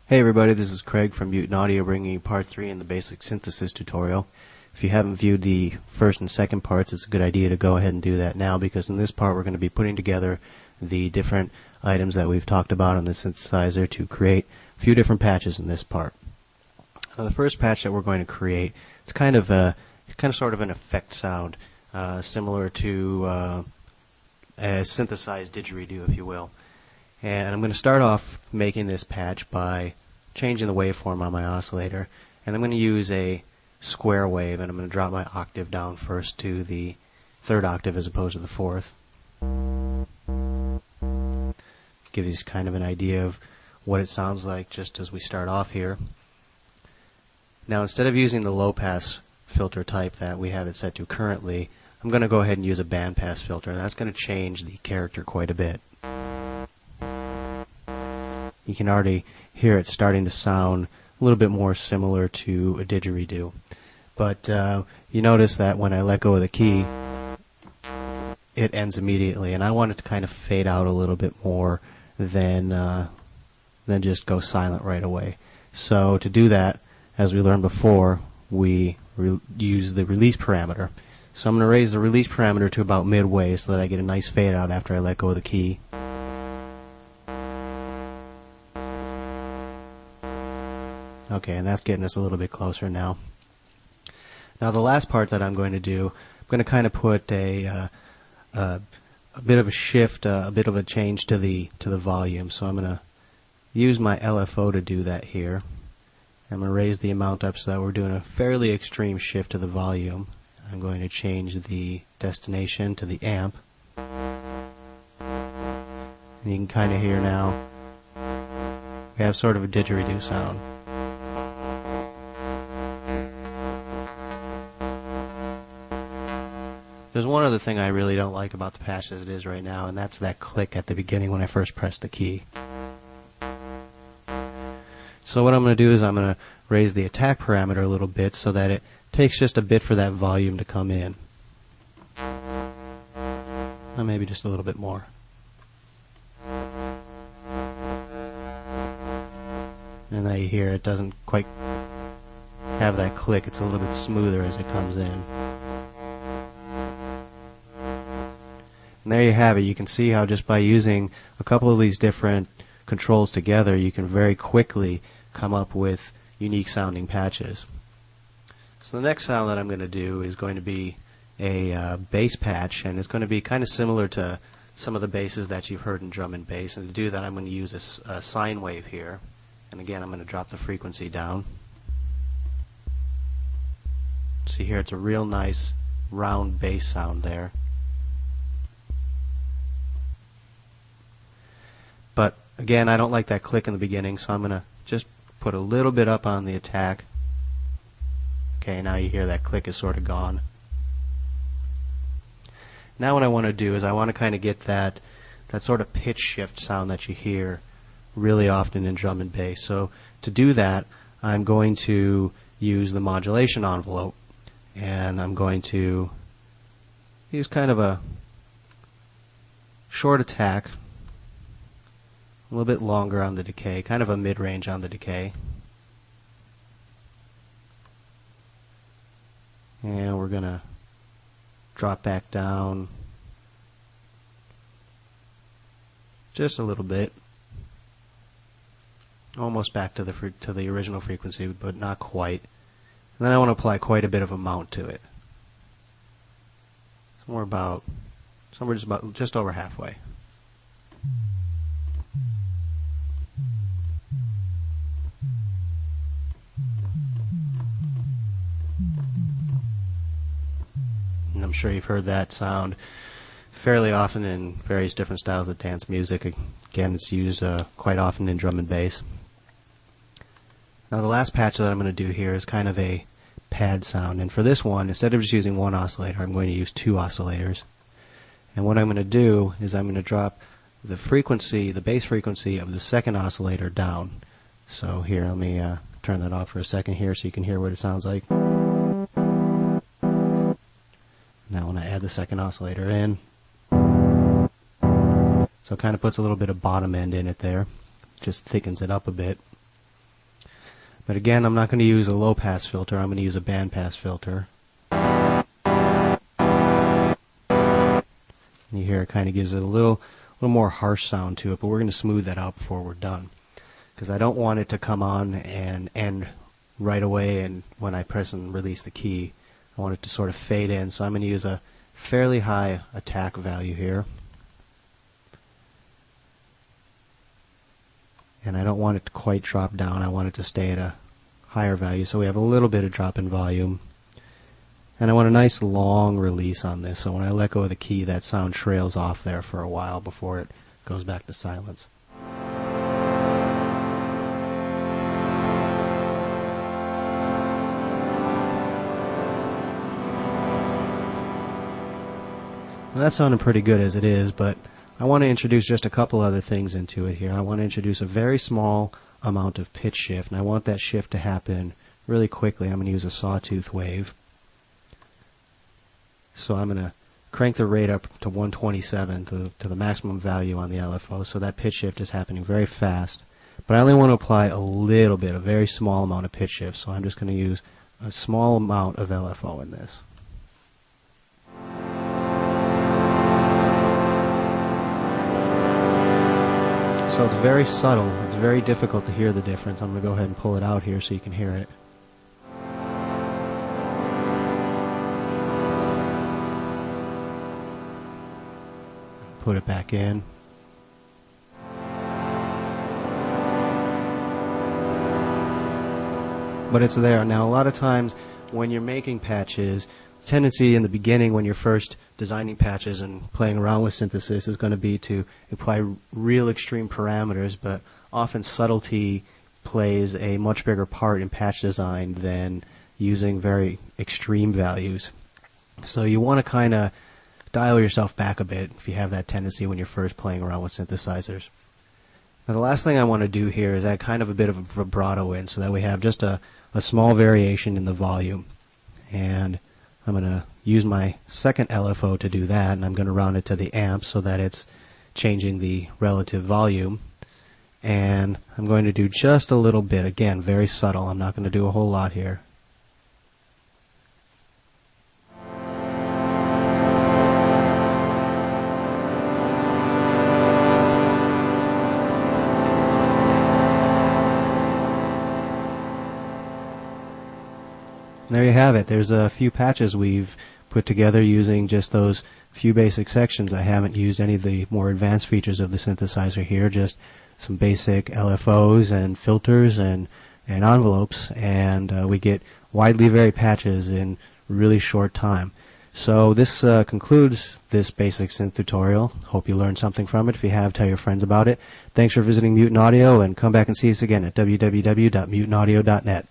Hey everybody, this is Craig from Mutant Audio bringing you part 3 in the basic synthesis tutorial. If you haven't viewed the first and second parts, it's a good idea to go ahead and do that now, because in this part we're going to be putting together the different items that we've talked about on the synthesizer to create a few different patches in this part. Now, the first patch that we're going to create, it's kind of sort of an effect sound, similar to a synthesized didgeridoo, if you will. And I'm going to start off making this patch by changing the waveform on my oscillator. And I'm going to use a square wave, and I'm going to drop my octave down first to the third octave as opposed to the fourth. Gives you kind of an idea of what it sounds like just as we start off here. Now, instead of using the low-pass filter type that we have it set to currently, I'm going to go ahead and use a bandpass filter, and that's going to change the character quite a bit. You can already hear it starting to sound a little bit more similar to a didgeridoo. But you notice that when I let go of the key, it ends immediately, and I want it to kind of fade out a little bit more than just go silent right away. So to do that, as we learned before, we use the release parameter. So I'm going to raise the release parameter to about midway so that I get a nice fade out after I let go of the key. Okay, and that's getting us a little bit closer now. Now the last part that I'm going to do, I'm going to kind of put a bit of a shift, a bit of a change to the volume. So I'm going to use my LFO to do that here. I'm going to raise the amount up so that we're doing a fairly extreme shift to the volume. I'm going to change the destination to the amp. And you can kind of hear now we have sort of a didgeridoo sound. There's one other thing I really don't like about the patch as it is right now, and that's that click at the beginning when I first press the key. So what I'm going to do is I'm going to raise the attack parameter a little bit so that it takes just a bit for that volume to come in. Or maybe just a little bit more. And now you hear it doesn't quite have that click. It's a little bit smoother as it comes in. And there you have it. You can see how just by using a couple of these different controls together, you can very quickly come up with unique sounding patches. So the next sound that I'm going to do is going to be a bass patch, and it's going to be kind of similar to some of the basses that you've heard in drum and bass. And to do that, I'm going to use a sine wave here. And again, I'm going to drop the frequency down. See here, it's a real nice round bass sound there. But again, I don't like that click in the beginning, so I'm going to just put a little bit up on the attack. Okay, now you hear that click is sort of gone. Now what I want to do is I want to kind of get that sort of pitch shift sound that you hear really often in drum and bass. So to do that, I'm going to use the modulation envelope, and I'm going to use kind of a short attack, a little bit longer on the decay, kind of a mid-range on the decay. And we're going to drop back down just a little bit, almost back to the original frequency, but not quite. And then I want to apply quite a bit of a mount to it. Just over halfway. And I'm sure you've heard that sound fairly often in various different styles of dance music. Again, it's used quite often in drum and bass. Now the last patch that I'm going to do here is kind of a pad sound, and for this one, instead of just using one oscillator, I'm going to use two oscillators. And what I'm going to do is I'm going to drop the frequency, the bass frequency of the second oscillator down. So here, let me turn that off for a second here so you can hear what it sounds like. Now when I add the second oscillator in, so it kind of puts a little bit of bottom end in it there, just thickens it up a bit. But again, I'm not going to use a low-pass filter. I'm going to use a band-pass filter. And you hear it kind of gives it a little more harsh sound to it, but we're going to smooth that out before we're done, because I don't want it to come on and end right away and when I press and release the key. I want it to sort of fade in, so I'm going to use a fairly high attack value here. And I don't want it to quite drop down. I want it to stay at a higher value, so we have a little bit of drop in volume. And I want a nice long release on this, so when I let go of the key, that sound trails off there for a while before it goes back to silence. Well, that sounded pretty good as it is, but I want to introduce just a couple other things into it here. I want to introduce a very small amount of pitch shift, and I want that shift to happen really quickly. I'm going to use a sawtooth wave. So I'm going to crank the rate up to 127 to the maximum value on the LFO, so that pitch shift is happening very fast. But I only want to apply a little bit, a very small amount of pitch shift, so I'm just going to use a small amount of LFO in this. So it's very subtle. It's very difficult to hear the difference. I'm going to go ahead and pull it out here so you can hear it. Put it back in. But it's there. Now, a lot of times when you're making patches, the tendency in the beginning when you're first designing patches and playing around with synthesis is going to be to apply real extreme parameters, but often subtlety plays a much bigger part in patch design than using very extreme values. So you want to kind of dial yourself back a bit if you have that tendency when you're first playing around with synthesizers. Now the last thing I want to do here is add kind of a bit of a vibrato in so that we have just a small variation in the volume. And I'm going to use my second LFO to do that, and I'm going to round it to the amp so that it's changing the relative volume. And I'm going to do just a little bit, again, very subtle. I'm not going to do a whole lot here. There you have it. There's a few patches we've put together using just those few basic sections. I haven't used any of the more advanced features of the synthesizer here, just some basic LFOs and filters and envelopes, and we get widely varied patches in really short time. So this concludes this basic synth tutorial. Hope you learned something from it. If you have, tell your friends about it. Thanks for visiting Mutant Audio, and come back and see us again at www.mutantaudio.net.